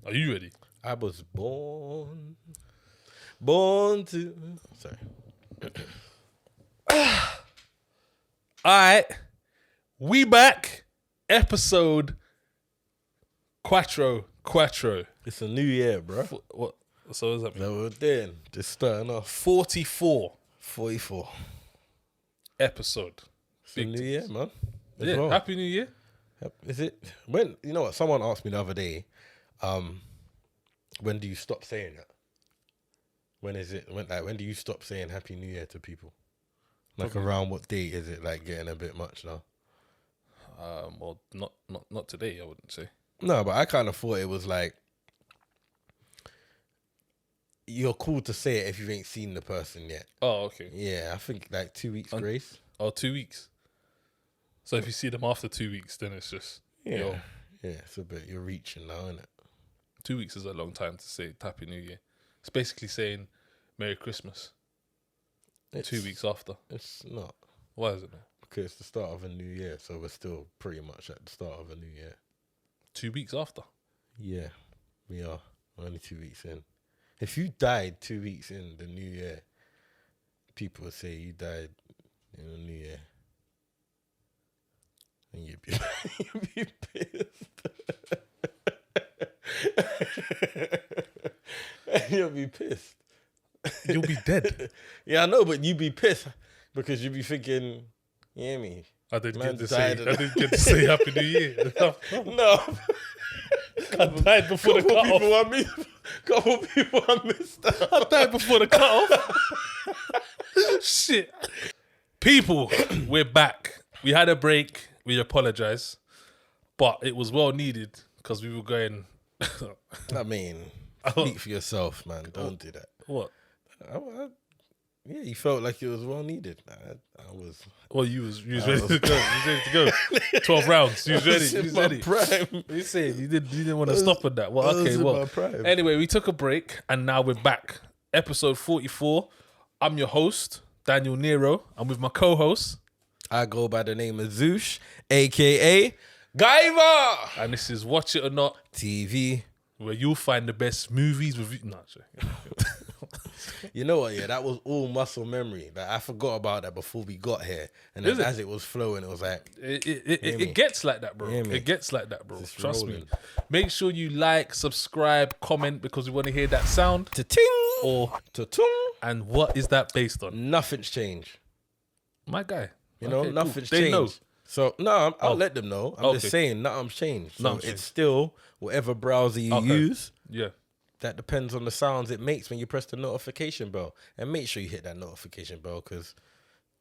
Are you ready? I was born to... Sorry. Alright. We back. Episode Quattro. It's a new year, bro. What? So what does that mean? So we're then just starting off. 44 episode. It's a new year, man. As Yeah, well. Happy New Year. Is it? When, you know what? Someone asked me the other day, when do you stop saying that? When is it? When do you stop saying Happy New Year to people? Like around what date is it like getting a bit much now? Well, not today, I wouldn't say. No, but I kind of thought it was like, you're cool to say it if you ain't seen the person yet. Oh, okay. Yeah, I think like 2 weeks grace. Oh, 2 weeks. So if you see them after 2 weeks, then it's just Yeah, it's a bit, you're reaching now, isn't it? 2 weeks is a long time to say Happy New Year. It's basically saying Merry Christmas. 2 weeks after. It's not. Why is it not? Because it's the start of a new year, so we're still pretty much at the start of a new year. 2 weeks after. Yeah, we are. We're only 2 weeks in. If you died 2 weeks in the new year, people would say you died in the new year. And you'd be pissed. You'll be pissed. You'll be dead. Yeah, I know, but you'd be pissed because you'd be thinking, you hear me? I didn't Man get to died say Happy New Year. No. I died before the cut-off. Couple people I missed out. I died before the cut-off. Shit. People, we're back. We had a break. We apologise. But it was well needed because we were going... I mean, speak for yourself, man. Don't do that. What? Yeah, you felt like it was well needed. I was... Well, you was ready to go. You was ready to go. 12 rounds. You was ready. You was ready. Prime. You said you didn't want to stop at that. Well, okay, well. Anyway, we took a break and now we're back. Episode 44. I'm your host, Daniel Nero. I'm with my co-host. I go by the name of Zoosh, a.k.a. Guyver. And this is Watch It or Not TV. Where you'll find the best movies, reviews. No, sorry. You know what? Yeah, that was all muscle memory. Like, I forgot about that before we got here, and then as it was flowing, it was like it gets like that, bro. It gets like that, bro. Just Trust rolling. me. Make sure you like, subscribe, comment because we want to hear that sound. Ta-ting Or ta-tung. and what is that based on? Nothing's changed. My guy. You know, Okay, cool. nothing's They changed. know. So no, I'll let them know. I'm Okay. just saying, nothing's changed. So Nothing's it's changed. still whatever browser you use. Yeah. That depends on the sounds it makes when you press the notification bell. And make sure you hit that notification bell because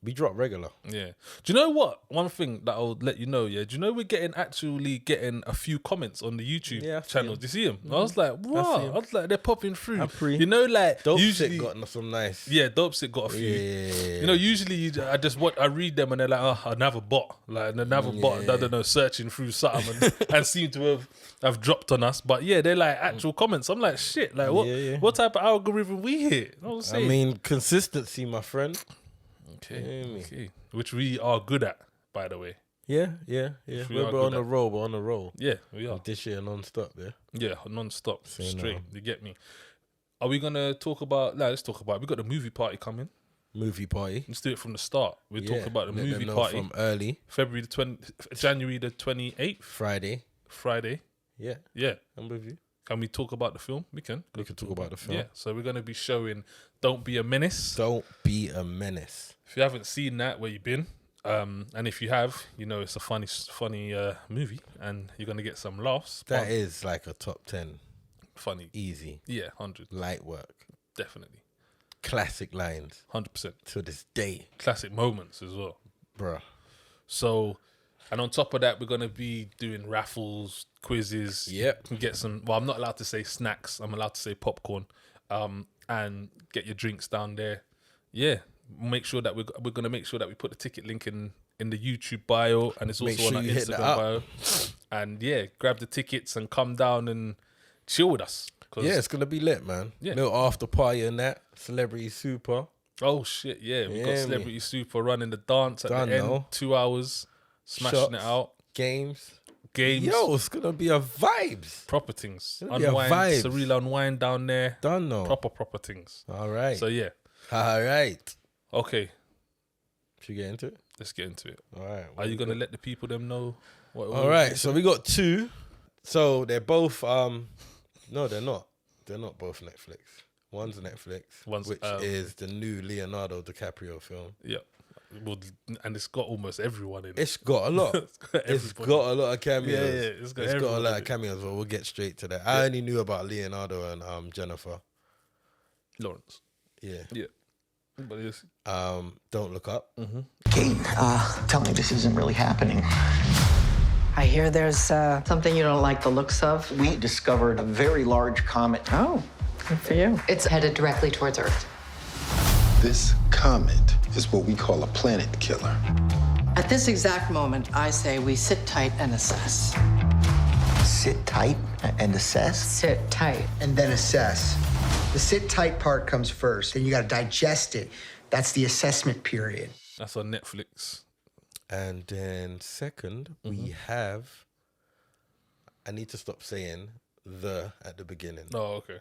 we drop regular. Yeah. Do you know what? One thing that I'll let you know, yeah. Do you know we're actually getting a few comments on the YouTube Yeah, I see channel? 'em. Do you see them? I was like, wow. I was like, they're popping through. Happy. You know, like Dope usually Sick got some nice. yeah, Dope Sick got a few. Yeah. You know, usually I read them and they're like, oh, another bot. Like another bot, I don't know, searching through something and seem to have dropped on us. But yeah, they're like actual comments. I'm like, shit, like what type of algorithm we hit? I mean, consistency, my friend. Okay. Which we are good at, by the way. Yeah. we are We're on good the roll. We're on the roll. Yeah, we are. This year non-stop, yeah. Yeah, non-stop, Say straight. no. You get me? Are we going to talk about... Let's talk about... We got the movie party coming. Movie party. Let's do it from the start. We'll talk about the Let movie them know party. from early. January the 28th. Friday. Yeah, Yeah. I'm with you. Can we talk about the film? We can. We can talk about the film. Yeah, so we're going to be showing Don't Be a Menace. Don't be a menace. If you haven't seen that, where you been? And if you have, you know it's a funny movie, and you're gonna get some laughs. That is like a top 10. Funny, Easy. yeah, 100, Light work. definitely, Classic lines 100%. to this day. Classic moments as well. Bruh. So, and on top of that, we're gonna be doing raffles, quizzes. Yep. And get some. Well, I'm not allowed to say snacks. I'm allowed to say popcorn. And get your drinks down there. Yeah. Make sure that we're gonna make sure that we put the ticket link in the YouTube bio, and it's also on our Instagram bio. And yeah, grab the tickets and come down and chill with us. Yeah, it's gonna be lit, man. Yeah. Little after party and that. Celebrity Super. Oh shit, yeah. We've got Yeah, Celebrity Super running the dance at Done the end. now. 2 hours, smashing Shots, it out. Games. games. Yo, it's gonna be a vibes. Proper things. It'll be a Unwind, vibes. surreal unwind down there. Done though. Proper things. All right. So yeah. All right. Okay, Should we get into it? let's get into it. All right. Are you gonna let the people them know? All right. So we got two. So they're both. No, they're not. They're not both Netflix. One's Netflix, which is the new Leonardo DiCaprio film. Yeah. Well, and it's got almost everyone in it. It's got a lot. It's got a lot of cameos. Yeah, it's got a lot of cameos. But we'll get straight to that. I only knew about Leonardo and Jennifer Lawrence. Yeah. Yeah. But it's, Don't Look Up. Kate, tell me this isn't really happening. I hear there's something you don't like the looks of. We discovered a very large comet. Oh, good for you. It's headed directly towards Earth. This comet is what we call a planet killer. At this exact moment, I say we sit tight and assess. Sit tight and assess. Sit tight. And then assess. The sit tight part comes first, then you gotta digest it. That's the assessment period. that's on Netflix. And then second, we have. I need to stop saying the at the beginning. Oh, okay.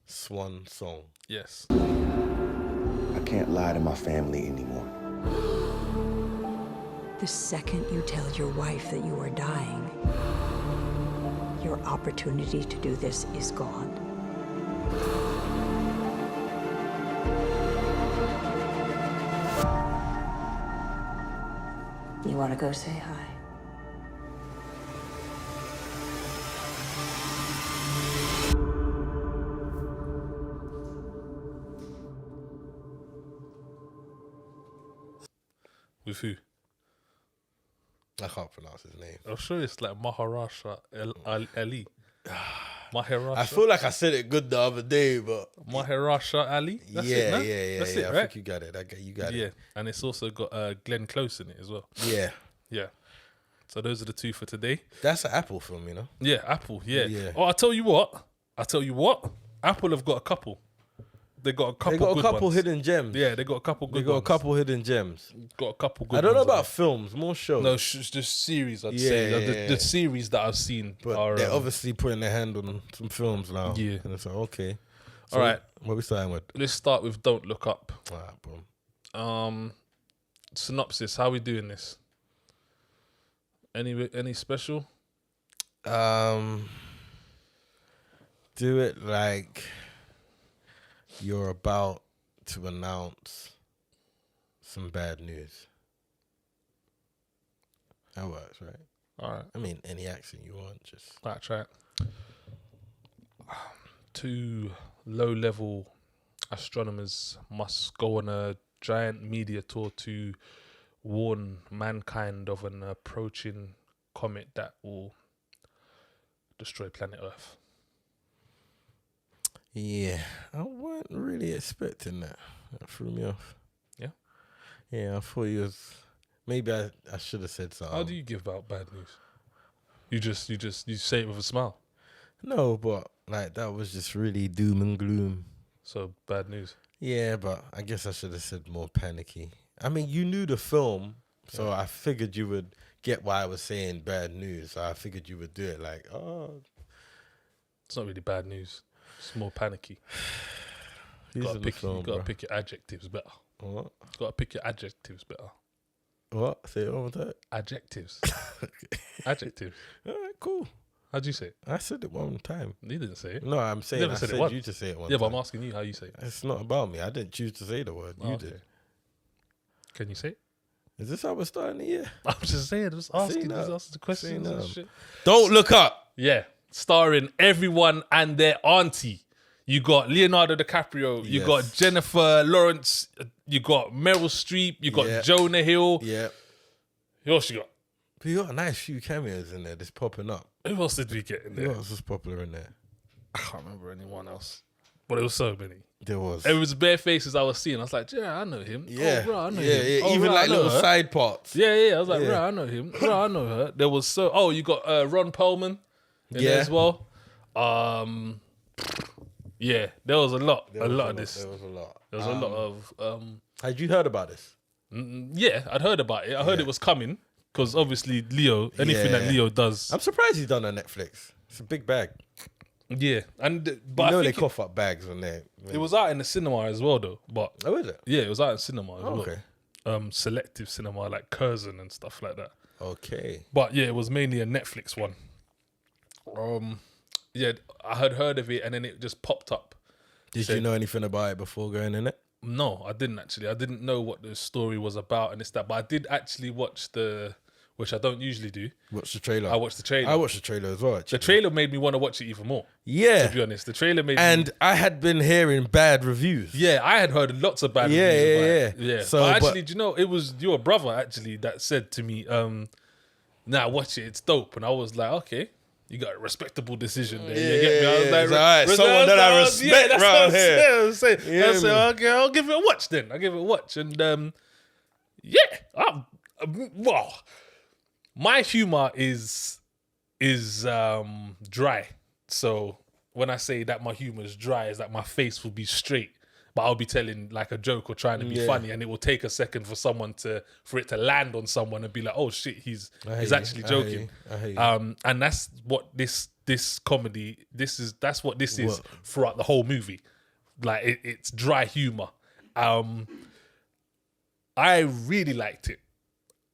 Swan Song. Yes. I can't lie to my family anymore. The second you tell your wife that you are dying, your opportunity to do this is gone. You want to go say hi? With who? I can't pronounce his name. I'm sure it's like Mahershala Ali. Mahershala. I feel like I said it good the other day, but Mahershala Ali. That's it, man. That's it, I right? think you got it. You got Yeah, it. and it's also got Glenn Close in it as well. Yeah, Yeah. So those are the two for today. that's an Apple film, you know. Yeah, Apple. Yeah. Yeah. Oh, I tell you what. Apple have got a couple. They got a couple. They got a good couple ones. hidden gems. Yeah, they got a couple good. They got ones. a couple hidden gems. Got a couple good. I don't know ones, about films, more shows. No, just series. I'd Yeah, say yeah, the yeah. series that I've seen but are. they're obviously putting their hand on some films now. Yeah. and it's like okay. So All right. what we starting with? Let's start with Don't Look Up. All right, boom. Synopsis. How we doing this? Any special? Do it like you're about to announce some bad news. That works, right? All right. I mean, any accent you want, just Right, try it. Two low-level astronomers must go on a giant media tour to warn mankind of an approaching comet that will destroy planet Earth. yeah. I wasn't really expecting that. That threw me off. Yeah? Yeah, I thought you was. Maybe I should have said something. How do you give out bad news? You say it with a smile. No, but like that was just really doom and gloom. So bad news. Yeah, but I guess I should have said more panicky. I mean, you knew the film, so I figured you would get why I was saying bad news. So I figured you would do it like, oh, It's not really bad news. It's more panicky. he's in the film, You gotta bro. pick your adjectives better. What? Gotta pick your adjectives better. What? Say it one more time. Adjectives. Adjectives. All right, cool. How'd you say it? I said it one time. You didn't say it. No, I'm saying never I said it said once. you to say it one Yeah, time. but I'm asking you how you say it. It's not about me. I didn't choose to say the word. You Oh, did. okay. Can you say it? Is this how we're starting the year? I'm just saying, just asking, that. just asking the questions Say and that. shit. Don't Look Up. Yeah, starring everyone and their auntie. You got Leonardo DiCaprio, you Yes. got Jennifer Lawrence, you got Meryl Streep, you got Yeah. Jonah Hill. Yeah. Who else you got? But you got a nice few cameos in there that's popping up. Who else did we get in Who there? else was popular in there? I can't remember anyone else. But it was so many. There was. It was bare faces I was seeing. I was like, yeah, I know him. Yeah. Oh, bro, I know yeah, him. yeah. Oh, Even bro, like I know little her. side parts. Yeah, yeah. I was like, Yeah. bro, I know him. Bro, I know her. There was so. Oh, you got Ron Perlman in there Yeah. as well. Yeah, there was a lot. There A was lot of this. There was a lot. There was a lot of. Had you heard about this? Yeah, I'd heard about it. I heard Yeah. it was coming. because obviously Leo, anything that Leo does. I'm surprised he's done on Netflix. It's a big bag. Yeah, and but You know I they think cough up bags when they. it was out in the cinema as well, though. But Oh, is it? yeah, it was out in cinema as well. Okay. Selective cinema like Curzon and stuff like that. Okay. But yeah, it was mainly a Netflix one. Yeah, I had heard of it and then it just popped up. Did you know anything about it before going in it? No, I didn't actually. I didn't know what the story was about and it's that. But I did actually watch which I don't usually do. Watch the trailer. I watched the trailer. I watched the trailer as well. Actually. The trailer made me want to watch it even more. Yeah. To be honest, the trailer made and I had been hearing bad reviews. Yeah, I had heard lots of bad reviews. Yeah. So but actually, do you know, it was your brother actually that said to me, nah, watch it, it's dope. And I was like, okay, you got a respectable decision there. You get me? I was like, alright, someone that I respect that's around what here. I was saying. I said, okay, I'll give it a watch then. I'll give it a watch. And wow. My humor is dry. So when I say that my humor is dry, is that my face will be straight, but I'll be telling like a joke or trying to be funny, and it will take a second for it to land on someone and be like, oh shit, he's actually joking. I hear you. And that's what this comedy that's what this is throughout the whole movie. Like it's dry humor. I really liked it.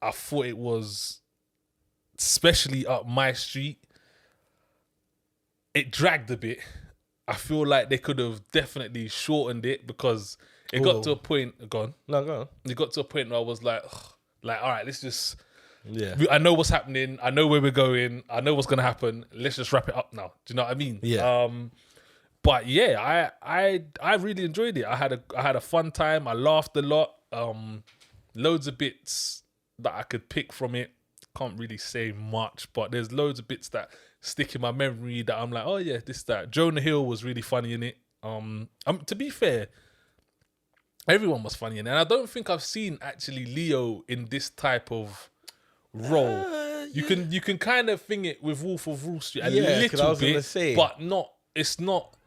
I thought it was especially up my street. It dragged a bit. I feel like they could have definitely shortened it because it got to a point. Go on. No, go on. It got to a point where I was like, ugh, all right, let's just. Yeah. I know what's happening. I know where we're going. I know what's gonna happen. Let's just wrap it up now. Do you know what I mean? Yeah. But yeah, I really enjoyed it. I had a fun time. I laughed a lot. Loads of bits that I could pick from it. Can't really say much, but there's loads of bits that stick in my memory that I'm like, oh yeah, that. Jonah Hill was really funny in it. To be fair, everyone was funny in it. And I don't think I've seen actually Leo in this type of role. You can kind of thing it with Wolf of Wall Street a little bit, but not. It's not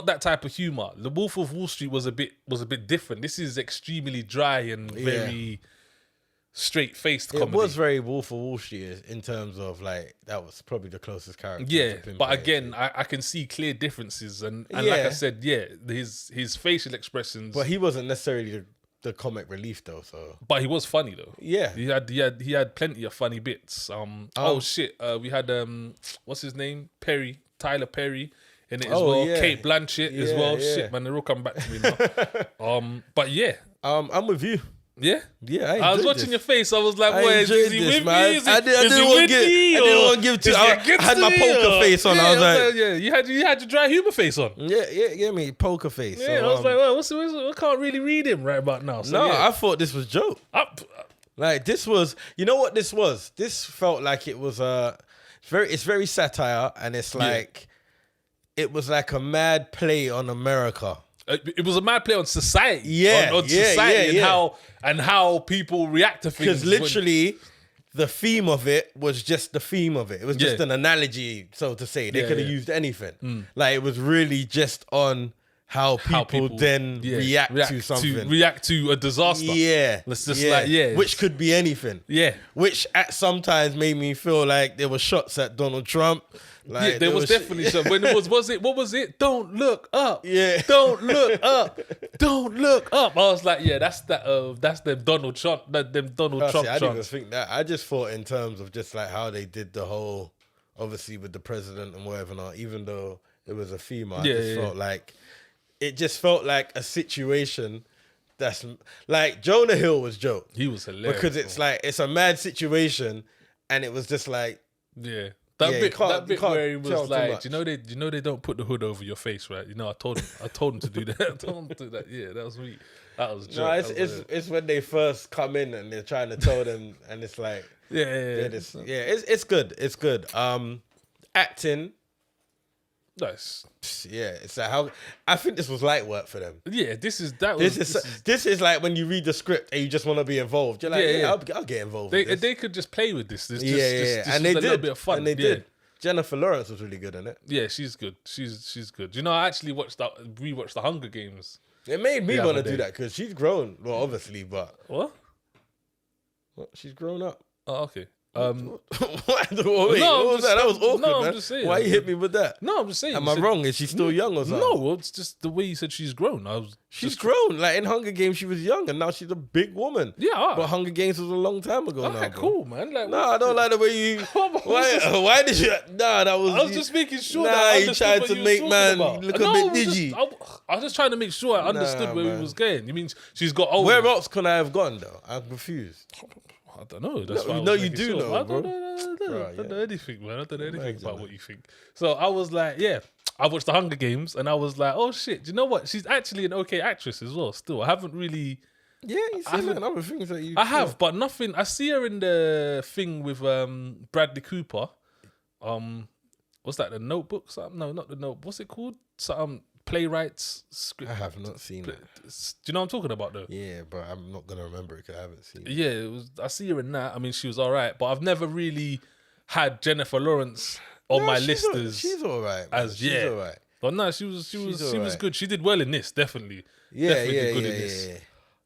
that type of humor. The Wolf of Wall Street was a bit different. This is extremely dry and very straight-faced comedy. It was very Wolf of Wall Street in terms of like that was probably the closest character. Yeah, but again, I can see clear differences, and like I said, his facial expressions. But he wasn't necessarily the comic relief though. So, but he was funny though. Yeah, he had plenty of funny bits. We had what's his name? Tyler Perry in it as well. Yeah. Cate Blanchett as well. Yeah. Shit, man, they're all coming back to me now. But yeah, I'm with you. Yeah, I was watching your face. I was like, "Boy, is he with me? I didn't want to give to. I had my poker face on. I was like, yeah, you had your dry humor face on. Yeah, me poker face. Yeah, so, I was like, well, I can't really read him right about now. So, I thought this was joke. Like this was, you know what this was? This felt like it was it's very satire, and it's like it was like a mad play on America. It was a mad play on society. And how people react to things. Because literally, the theme of it was just the theme of it. It was just an analogy, so to say. They could have used anything. Like it was really just on how people then react to something. React to a disaster. Yeah. Let's just Which could be anything. Yeah. Which at sometimes made me feel like there were shots at Donald Trump. Like, there was definitely some. When what was it? Don't look up. Yeah. Don't look up. Don't look up. I was like, yeah, that's them Donald Trump. I didn't even think that. I just thought in terms of just like how they did the whole, obviously with the president and whatever not, even though it was a female, it just felt like a situation that's like Jonah Hill was joke. He was hilarious. Because it's like, it's a mad situation and it was just like, yeah. That bit where he was like, you know they don't put the hood over your face, right? You know, I told him to do that. I told him to do that. Yeah, that was me. That was joke. No, it's when they first come in and they're trying to tell them, and it's like, it's good. It's good. Acting, nice. Yeah, it's like how I think this was light work for them. Yeah, this is like when you read the script and you just want to be involved. You're like, I'll get involved. They could just play with this. And they did. A little bit of fun. And they did. Jennifer Lawrence was really good in it. Yeah, she's good. She's good. You know, I actually rewatched the Hunger Games. It made me want to do that because she's grown. Well, obviously, but what? She's grown up. Oh, okay. What? What was that? That was awkward, no, I'm man. just saying. Why you hit me with that? No, I'm just saying. Am I wrong? Is she still young or something? No, well, it's just the way you said she's grown. She's grown. Like in Hunger Games, she was young, and now she's a big woman. Yeah, but Hunger Games was a long time ago. Okay, now, cool, man. Like, no, I don't like the way you. Why did you? Nah, that was. I was just making sure. Nah, that I you tried to make man look a bit digi. I was just trying to make sure I understood where we was going. You mean she's got older? Where else can I have gone though? I'm confused. I don't know. That's why no, you do know, bro. I don't know anything, man. I don't know anything about what you think. So I was like, yeah. I watched the Hunger Games and I was like, oh shit. Do you know what? She's actually an okay actress as well. Still, I haven't really. Yeah, you see other things that you. I have, but nothing. I see her in the thing with Bradley Cooper. What's that? The Notebook? Something? No, not the Notebook. What's it called? Some playwrights script. I have not seen it. Do you know what I'm talking about though? Yeah, but I'm not gonna remember it because I haven't seen it. Yeah, it was. I see her in that. I mean, she was all right, but I've never really had Jennifer Lawrence on my list as she's all right. She's all right. But no, she was good. She did well in this, definitely. Yeah, definitely good in this. Yeah.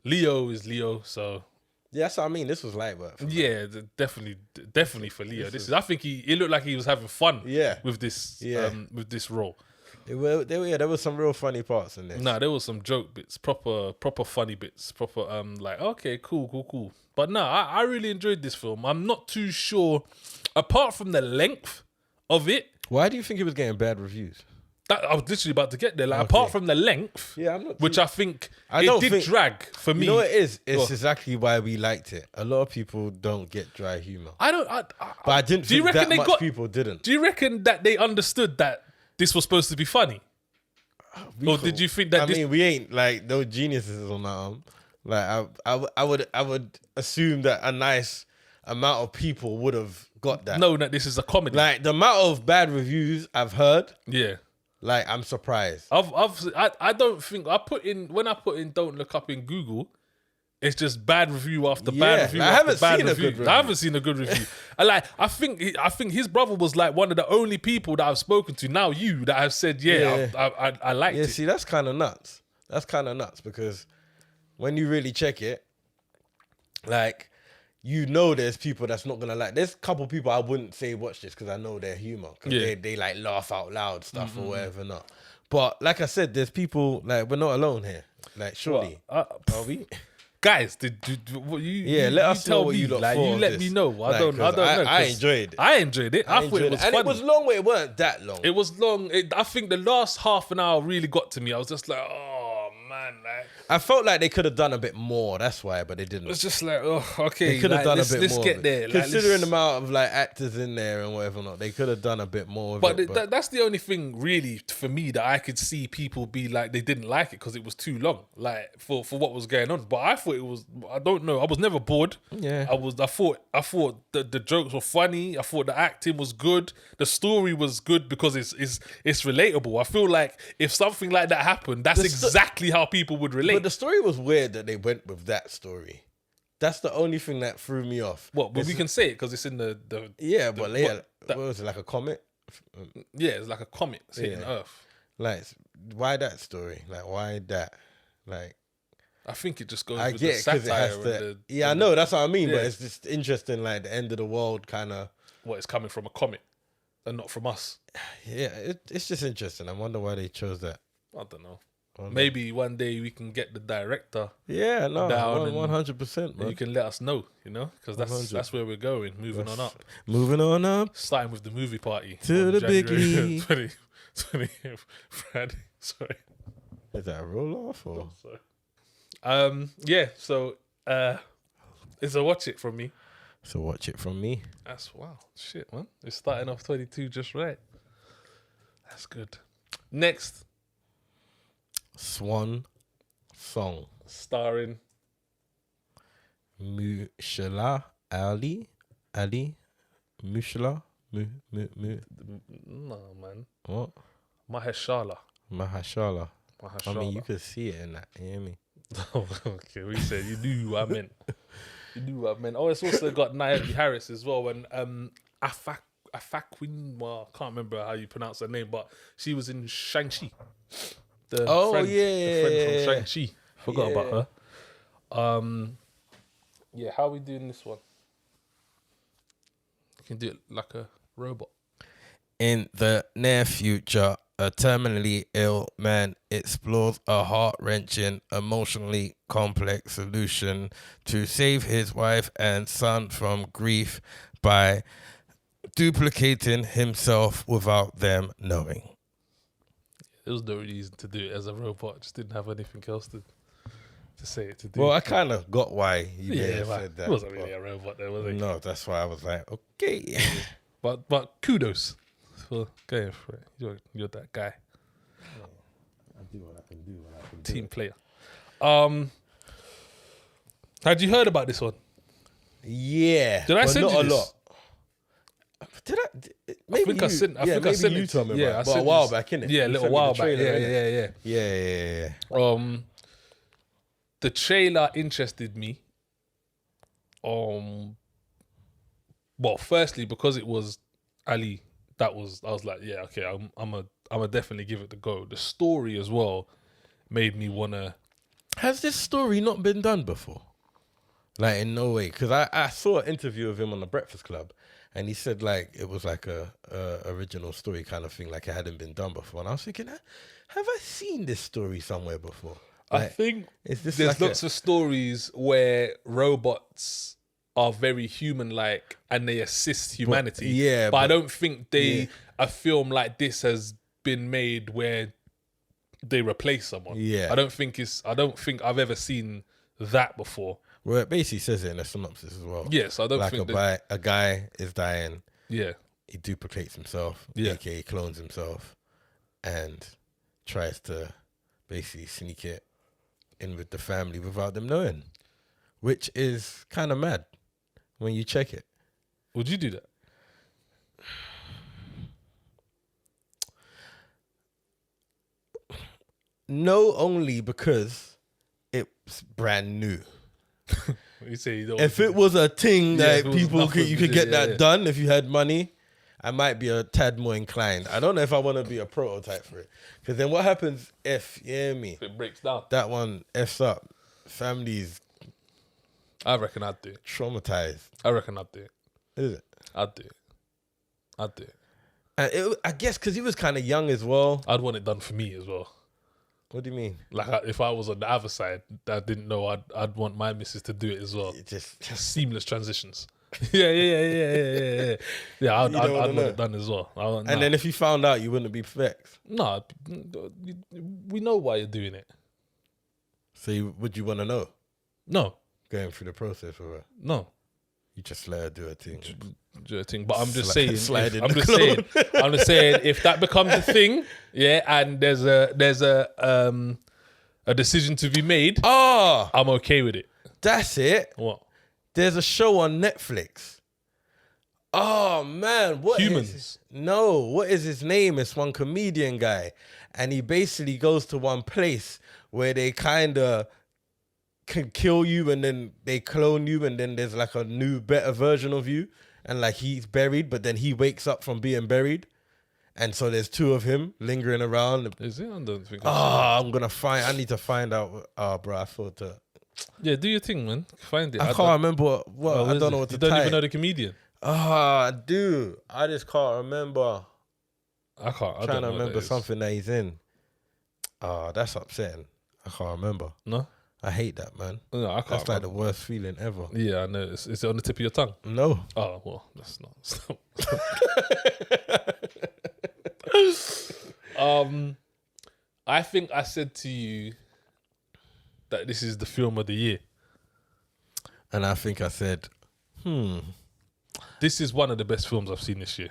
Leo is Leo, so yeah, that's what I mean. This was light work. Yeah, definitely for Leo. I think he looked like he was having fun. Yeah. with this role. There was some real funny parts in this. Nah, there was some joke bits, proper funny bits, like okay, cool. But no, I really enjoyed this film. I'm not too sure, apart from the length of it. Why do you think it was getting bad reviews? I was literally about to get there. Like apart from the length, which I think it did drag for me. You know what it is? It's exactly why we liked it. A lot of people don't get dry humor. But I didn't think that much people didn't. Do you reckon that they understood that this was supposed to be funny? Or did you think that? I mean, we ain't like no geniuses on that. Like I would assume that a nice amount of people would have got that. No, this is a comedy. Like the amount of bad reviews I've heard. Yeah. Like I'm surprised. I don't think when I put in Don't Look Up in Google, it's just bad review after bad review. I haven't seen a good review. I haven't seen a good review. I think his brother was like one of the only people that I've spoken to. Now that have said I liked it. Yeah, see that's kind of nuts. That's kind of nuts because when you really check it, like. You know there's people that's not gonna like. There's a couple people I wouldn't say watch this because I know their humor because they like laugh out loud stuff or whatever not. But like I said, there's people like we're not alone here. Like surely, are we? Guys, let us know what me. you look like, for. You let me know. I don't know. I enjoyed it. I enjoyed it. I thought it was funny. And it was long, but it weren't that long. It was long. I think the last half an hour really got to me. I was just like, oh man, like. I felt like they could have done a bit more. That's why, but they didn't. It's just like, oh, okay. They could have done a bit more. Let's get there. Considering the amount of like actors in there and whatever not, they could have done a bit more. But that's the only thing really for me that I could see people be like they didn't like it because it was too long. Like for what was going on. But I thought it was. I don't know. I was never bored. Yeah. I thought the jokes were funny. I thought the acting was good. The story was good because it's relatable. I feel like if something like that happened, that's exactly how people would relate. But the story was weird that they went with that story. That's the only thing that threw me off. What? But we can say it because it's in the what was it, like a comet? Yeah, it's like a comet hitting Earth. Like, why that story? Like, why that? Like, I think it just goes I with get the it satire. I know, that's what I mean, but it's just interesting, like, the end of the world kind of... What, it's coming from a comet and not from us? Yeah, it's just interesting. I wonder why they chose that. I don't know. Maybe one day we can get the director. Yeah, no, down 100%. And you can let us know, because that's where we're going. Moving on up. Starting with the movie party to the big league. 20th Friday. Sorry. Is that a roll off or? So it's a watch it from me. So watch it from me. That's wow, shit, man. It's starting off 22 just right. That's good. Next. Swan Song, starring Mahershala Ali, Mahershala. No man. What? Mahershala. I mean, you could see it in that. You hear me? Okay, we said you knew what I meant. Oh, it's also got Naomi Harris as well, and Afaquin. Well, I can't remember how you pronounce her name, but she was in Shang-Chi. The friend from Shang-Chi. Forgot about her. How are we doing this one? can do it like a robot. In the near future, a terminally ill man explores a heart-wrenching, emotionally complex solution to save his wife and son from grief by duplicating himself without them knowing. There was no reason to do it as a robot. Just didn't have anything else to say it to do. Well, I kind of got why you said that. It wasn't really a robot there, was it? No, that's why I was like, okay. But kudos for going for it. You're that guy. I do what I can do when I can Team player. Had you heard about this one? Yeah. Did I send not you a this? lot. Did I? Maybe I think I sent you it. told me Yeah, about I it, but a sent while this- back, innit? Yeah, a You little sent me while the back. trailer, Yeah. Yeah. The trailer interested me. Well, firstly because it was Ali. I was like, yeah, okay, I'm a definitely give it the go. The story as well made me wanna. Has this story not been done before? Like, in no way. Because I saw an interview of him on the Breakfast Club, and he said like it was like a original story kind of thing, like it hadn't been done before. And I was thinking, have I seen this story somewhere before? Like, I think is this there's like lots of stories where robots are very human-like and they assist humanity. But I don't think a film like this has been made where they replace someone. Yeah. I don't think I've ever seen that before. Well, it basically says it in the synopsis as well. Yes, I don't like think a guy is dying. Yeah. He duplicates himself, Yeah. aka clones himself, and tries to basically sneak it in with the family without them knowing, which is kind of mad when you check it. Would you do that? No, only because it's brand new. You say you don't If it was a thing Yeah, that if it was people nothing, you could get yeah, that yeah. done if you had money, I might be a tad more inclined. I don't know if I want to be a prototype for it. Because then what happens if, you hear me, it breaks down. that one F's up, families I reckon I'd do it. traumatized. I reckon I'd do it. Is it? I'd do it. And I guess because he was kind of young as well. I'd want it done for me as well. What do you mean? Like if I was on the other side, I didn't know I'd want my missus to do it as well. It just Seamless transitions. Yeah. Yeah, I'd want it done as well. And then if you found out, you wouldn't be vexed. No, we know why you're doing it. So would you want to know No, going through the process or what? no. You just let her do her thing. Do a thing, but I'm just Slide- saying. slide in I'm the just clone. saying. I'm just saying. If that becomes a thing, yeah, and there's a decision to be made, Oh, I'm okay with it. that's it. What? There's a show on Netflix. Oh man, what is- Humans. No, what is his name? It's one comedian guy, and he basically goes to one place where they kind of can kill you, and then they clone you, and then there's like a new, better version of you, and like he's buried, but then he wakes up from being buried, and so there's two of him lingering around. Is it? I don't think. I need to find out. Oh, bro, I thought that. Yeah, do your thing, man. Find it. I can't remember what I don't know what to You don't type. even know the comedian. I do. I just can't remember. I can't. I I'm trying don't to know what remember that is. something that he's in. That's upsetting. I can't remember. No, I hate that, man. no, I can't. That's like the worst feeling ever. Yeah, I know. Is it on the tip of your tongue? No. Oh well, that's not. I think I said to you that this is the film of the year. And I think I said, This is one of the best films I've seen this year.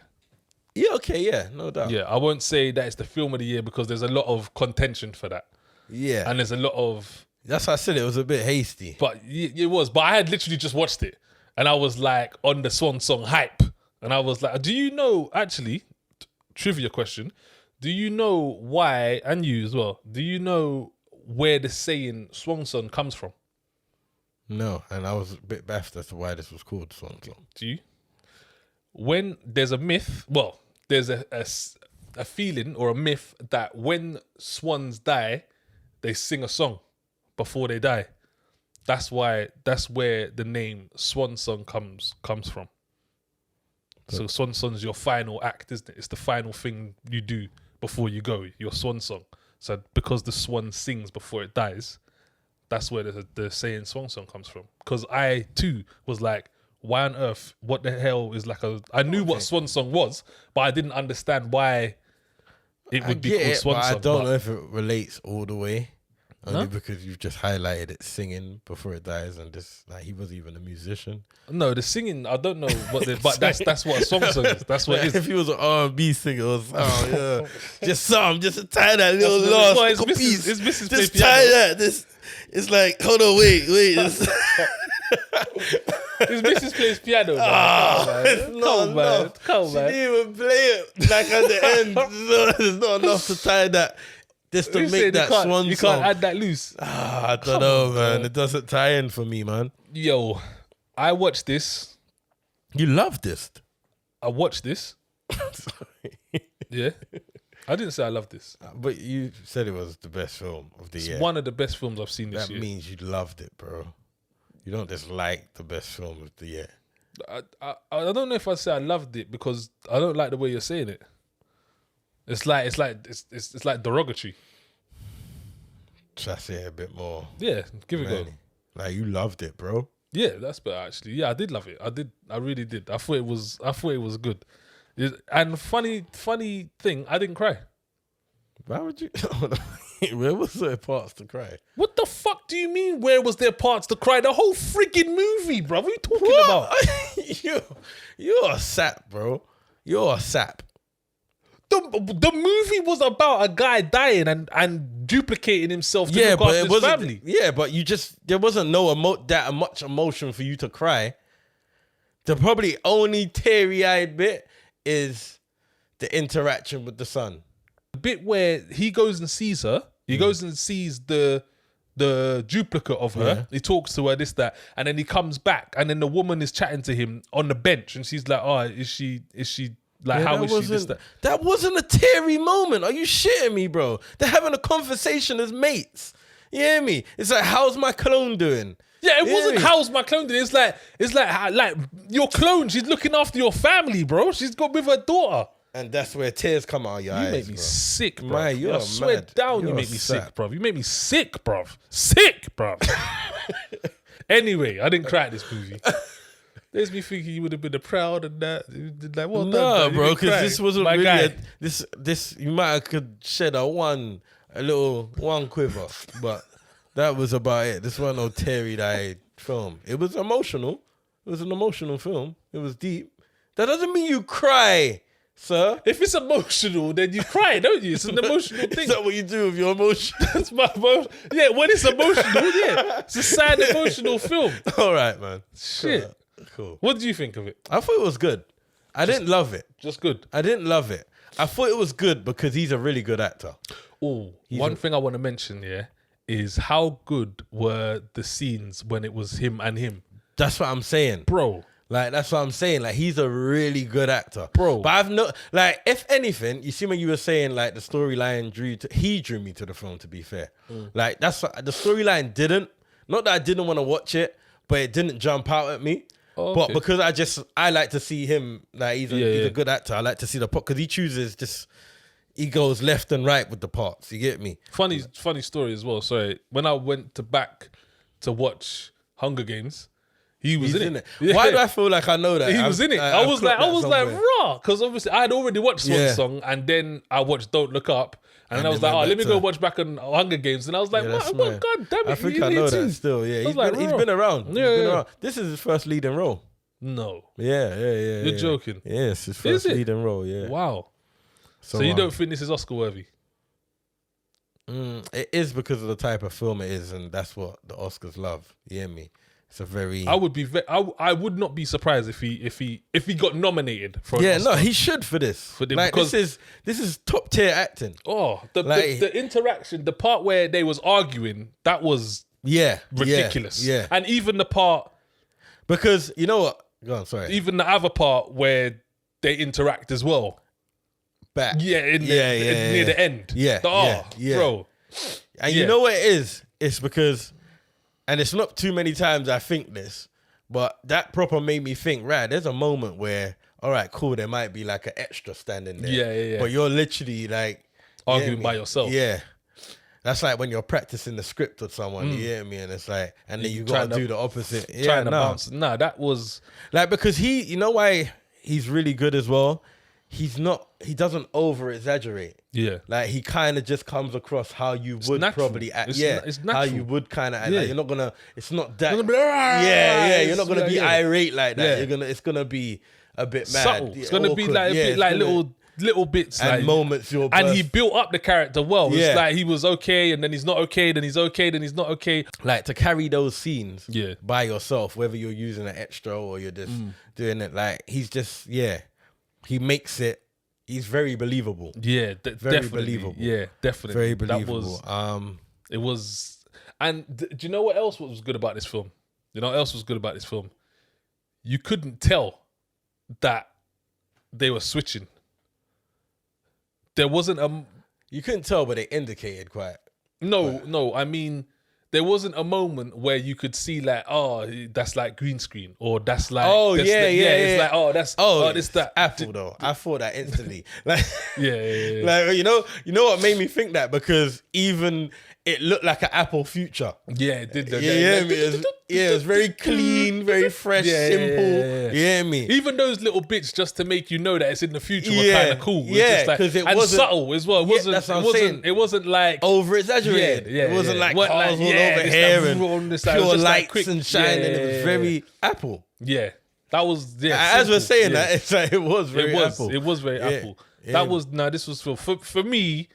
yeah, okay, yeah, no doubt. Yeah, I won't say that it's the film of the year because there's a lot of contention for that, Yeah. and there's a lot of. That's why I said it was a bit hasty. But it was. But I had literally just watched it, and I was like on the Swan Song hype, and I was like, "Do you know?" Actually, trivia question: do you know why? And you as well. Do you know where the saying "Swan Song" comes from? No, and I was a bit baffled as to why this was called Swan Song. Do you? When there's a myth, well, there's a feeling or a myth that when swans die, they sing a song before they die. That's where the name Swan Song comes from. So Swan Song's your final act, isn't it? It's the final thing you do before you go, your swan song. So because the swan sings before it dies, that's where the saying Swan Song comes from. Because I too was like, why on earth, what the hell is like I knew what Swan Song was, but I didn't understand why it would be called Swan Song. I don't know if it relates all the way. Only because you've just highlighted it singing before it dies, and just like he wasn't even a musician. No, the singing, I don't know what but that's what a song is. That's what it is. If he was an R&B singer or something, just tie that little lost piece. It's Mrs. Just tie that. This it's like, hold on, wait. It's Mrs. plays piano. Come on. She didn't even play it. Like at the end, there's not enough to tie that. Just to make that Swan Song. You can't add that loose. I don't know, man. It doesn't tie in for me, man. Yo, I watched this. You love this. I watched this. Sorry. Yeah. I didn't say I love this. But you said it was the best film of the year. It's one of the best films I've seen this year. That means you loved it, bro. You don't just like the best film of the year. I don't know if I say I loved it because I don't like the way you're saying it. It's like derogatory. Should I say it a bit more? Yeah, give it a go. Like you loved it, bro. Yeah, that's better actually. Yeah, I did love it. I really did. I thought it was good. And funny thing, I didn't cry. Why would you? Where was there parts to cry? What the fuck do you mean? Where was there parts to cry? The whole freaking movie, bro. What are you talking about? You're a sap, bro. You're a sap. The movie was about a guy dying and duplicating himself to look after his family. Yeah, but there wasn't that much emotion for you to cry. The probably only teary-eyed bit is the interaction with the son. The bit where he goes and sees her, he goes and sees the duplicate of her. Yeah. He talks to her, this, that, and then he comes back, and then the woman is chatting to him on the bench, and she's like, "Oh, is she like, how is she?" This, that. That wasn't a teary moment. Are you shitting me, bro? They're having a conversation as mates. You hear me? It's like, how's my clone doing? Yeah, it wasn't how's my clone doing. It's like your clone. She's looking after your family, bro. She's got with her daughter. And that's where tears come out of your eyes. You make me bro. sick, bro. Man, you're I swear mad. down, You're you make me sad. sick, bro. You make me sick, bro. Sick, bro. Anyway, I didn't cry at this movie. There's me thinking you would have been a proud and that. Like, well done, bro, because this wasn't my really guy. this. You might have could shed a little quiver, but that was about it. This wasn't no teary-eyed film. It was emotional. It was an emotional film. It was deep. That doesn't mean you cry, sir. If it's emotional, then you cry, don't you? It's an emotional thing. Is that what you do with your emotion? That's my emotion. Yeah, when it's emotional, yeah. It's a sad, emotional film. All right, man. Shit. Cool. What did you think of it? I thought it was good. I didn't love it. Just good. I didn't love it. I thought it was good because he's a really good actor. Oh, one thing I want to mention, is how good were the scenes when it was him and him. That's what I'm saying. Bro. Like, that's what I'm saying. Like, he's a really good actor. Bro. But I've no, like, if anything, you see when you were saying, like, the storyline drew me to the film, to be fair. Like, that's what, the storyline didn't. Not that I didn't want to watch it, but it didn't jump out at me. Oh, okay. But because I like to see him, like, he's a good actor. I like to see the part, because he chooses he goes left and right with the parts. You get me? Funny story as well. Sorry. When I went back to watch Hunger Games, he was in it. Yeah. Why do I feel like I know that? He was in it. I was like, raw. Because obviously I had already watched Swan Song, and then I watched Don't Look Up. And then I was like, let me go watch back on Hunger Games. And I was like, what? God damn it. I think I know that still. Yeah, he's been around. He's been around. This is his first leading role. No. Yeah. You're joking. Yeah, it's his first leading role, yeah. Wow. So you don't think this is Oscar worthy? It is because of the type of film it is, and that's what the Oscars love. You hear me? It's a very. I would not be surprised if he got nominated for. Yeah, no, he should for this. Like, because this is top tier acting. Oh, the interaction, the part where they was arguing, that was ridiculous. Yeah, and even the part because you know what? Go on, sorry. Even the other part where they interact as well. Back. Yeah, near the end. Yeah, bro. And you know what it is? It's because. And it's not too many times I think this, but that proper made me think, right, there's a moment where all right, cool, there might be like an extra standing there. Yeah. But you're literally like arguing by yourself. Yeah. That's like when you're practicing the script with someone, you hear me? And it's like, and then you got to do the opposite. Trying to bounce. Nah, that was... Like, because you know why he's really good as well? He doesn't over-exaggerate. Yeah. Like, he kind of just comes across how you would probably act. It's natural. How you would kind of act. Yeah. Like, you're not going to... It's not that... You're gonna be, You're not going to be irate like that. Yeah. It's going to be a bit mad. Subtle. It's going to be like a bit like little bits and like, moments and he built up the character well. Yeah. It's like he was okay and then he's not okay, then he's okay, then he's not okay. Like to carry those scenes by yourself, whether you're using an extra or you're just doing it, like he's just he makes it. He's very believable. Yeah, very definitely. believable. Yeah, definitely. Very believable. That was, it was, and do you know what else was good about this film? You know what else was good about this film? You couldn't tell that they were switching. There wasn't a... You couldn't tell, but they indicated quite. No, I mean, there wasn't a moment where you could see like, oh, that's like green screen, or that's like... It's like, oh, that's... Oh, this, that. Apple, though. I thought that instantly. Like, yeah. Like, you know what made me think that? Because even... It looked like an Apple future. Yeah, it did. It was very clean, very fresh, simple. You hear me? Even those little bits just to make you know that it's in the future were kind of cool. Yeah, because it wasn't subtle as well. It wasn't like over exaggerated. It wasn't like cars all over here and pure lights and shining. It was very Apple. Yeah, that was As we're saying that, it's like it was very Apple. It was very Apple. That was this was for me.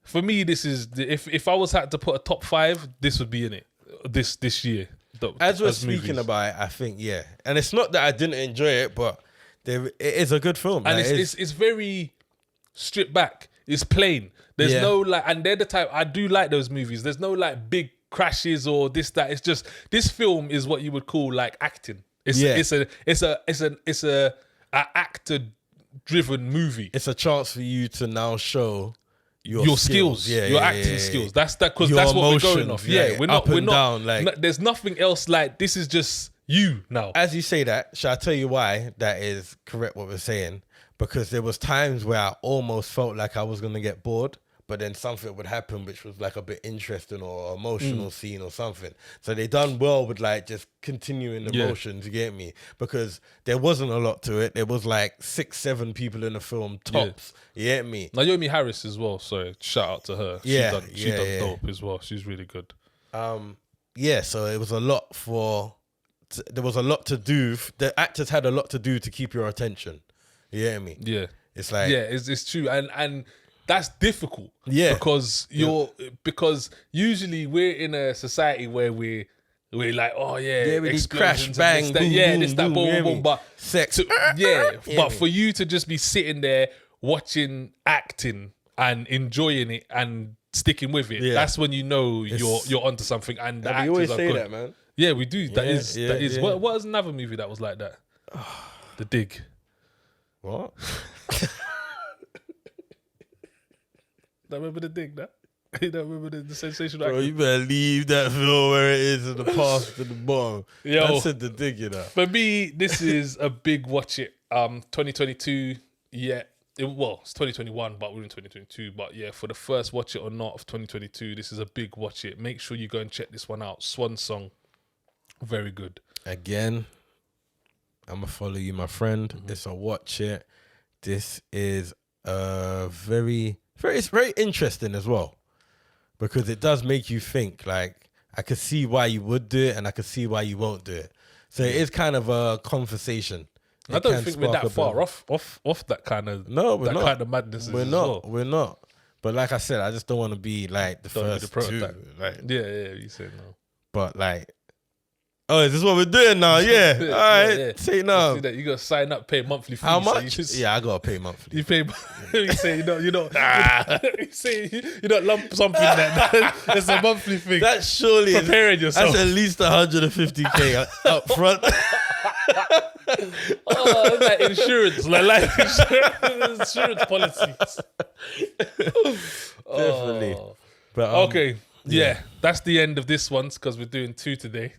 For me, this is if I was had to put a top 5, this would be in it this year. As we're speaking about it, I think and it's not that I didn't enjoy it, but it is a good film, and it's very stripped back. It's plain. There's no like, and they're the type I do like those movies. There's no like big crashes or this that. It's just this film is what you would call like acting. It's a actor driven movie. It's a chance for you to now show your skills, your acting skills. That's because that's what we're going off. We're not down. Like there's nothing else. Like this is just you now. As you say that, shall I tell you why that is correct? What we're saying, because there was times where I almost felt like I was gonna get bored, but then something would happen which was like a bit interesting or emotional scene or something. So they done well with like just continuing the motions, you get me? Because there wasn't a lot to it. There was like 6-7 people in the film tops. You get me? Naomi Harris as well, so shout out to her. She done dope as well. She's really good. So it was a lot there was a lot to do. The actors had a lot to do to keep your attention. You get me? Yeah. It's like... Yeah, it's true. And that's difficult. Yeah. Because usually we're in a society where we're like, oh yeah, we crash, bang, boom, boom, boom, boom, but sex. But for you to just be sitting there watching acting and enjoying it and sticking with it, that's when you know you're onto something. And the actors we always are say good. that, man. Yeah, we do. That is. What was another movie that was like that? The Dig. What? Don't remember The Dig, no? You don't remember the sensational Bro, acting? you better leave that film where it is in the past to the bottom. Yo, I said The Dig, you know. For me, this is a big watch it. 2022, it's 2021, but we're in 2022. But yeah, for the first watch it or not of 2022, this is a big watch it. Make sure you go and check this one out. Swan Song. Very good. Again, I'm going to follow you, my friend. It's a watch it. This is it's very interesting as well, because it does make you think. Like, I could see why you would do it and I could see why you won't do it. So it is kind of a conversation. I don't think we're that far off that kind of kind of madness. We're not. But like I said, I just don't want to be like the first two. Like, you said no. But like, oh, is this what we're doing now? Yeah. All right. Say no. You got to sign up, pay monthly fees. How much? I got to pay monthly. You pay. You say you don't. You say you don't lump something that it's a monthly thing. That surely preparing yourself. That's at least 150k up front. Oh, like insurance, like life insurance policies. Definitely. But okay, that's the end of this one because we're doing 2 today.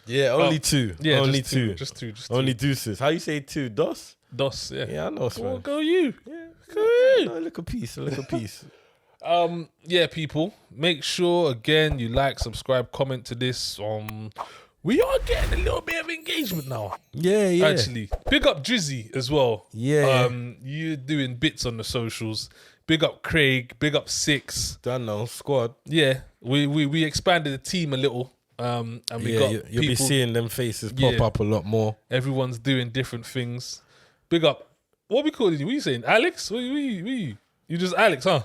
Yeah, only 2. Yeah, only just two. Just two. Only deuces. How you say 2? Dos? DOS, yeah. Yeah, I know, Swan. Go you. Yeah. Go you. No, a little piece. Yeah, people, make sure again you like, subscribe, comment to this. We are getting a little bit of engagement now. Yeah. Actually, big up Drizzy as well. Yeah. You're doing bits on the socials. Big up Craig. Big up Six. Don't know, squad. Yeah, we expanded the team a little. And we got you'll be seeing them faces pop up a lot more. Everyone's doing different things. Big up. What we calling you? What you saying? Alex? What you just Alex, huh?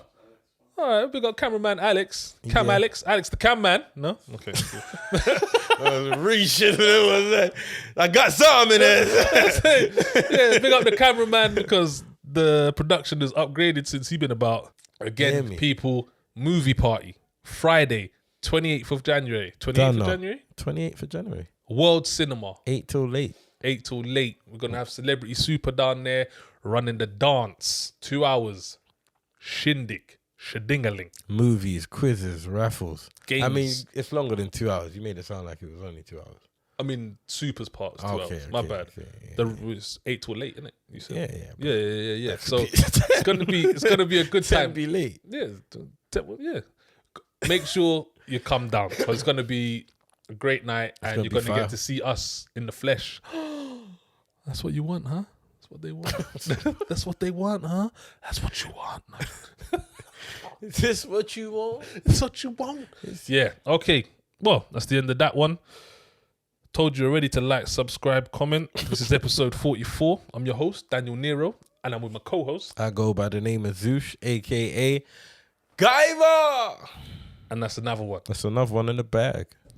All right, we got cameraman Alex. Alex the cam man. No? Okay. I got something in there. Yeah, big up the cameraman because the production is upgraded since he's been about. Again, people, movie party. Friday, 28th of January. 28th of January? 28th of January. World Cinema. 8 till late. We're going to have Celebrity Super down there running the dance. 2 hours. Shindig. Shadingaling. Movies, quizzes, raffles. Games. I mean, it's longer than 2 hours. You made it sound like it was only 2 hours. I mean, Super's part is 2 hours. My bad. Yeah. It's 8 till late, isn't it? You said? Yeah. So it's gonna be a good time. Be late. Yeah. Make sure you come down because it's gonna be a great night and you're gonna get to see us in the flesh. That's what you want, huh? That's what they want. That's what they want, huh? That's what you want, man. Is this what you want? It's what you want. Yeah. Okay. Well, that's the end of that one. Told you already to like, subscribe, comment. This is episode 44. I'm your host, Daniel Nero, and I'm with my co-host. I go by the name of Zoosh, aka Guyver. And that's another one. That's another one in the bag.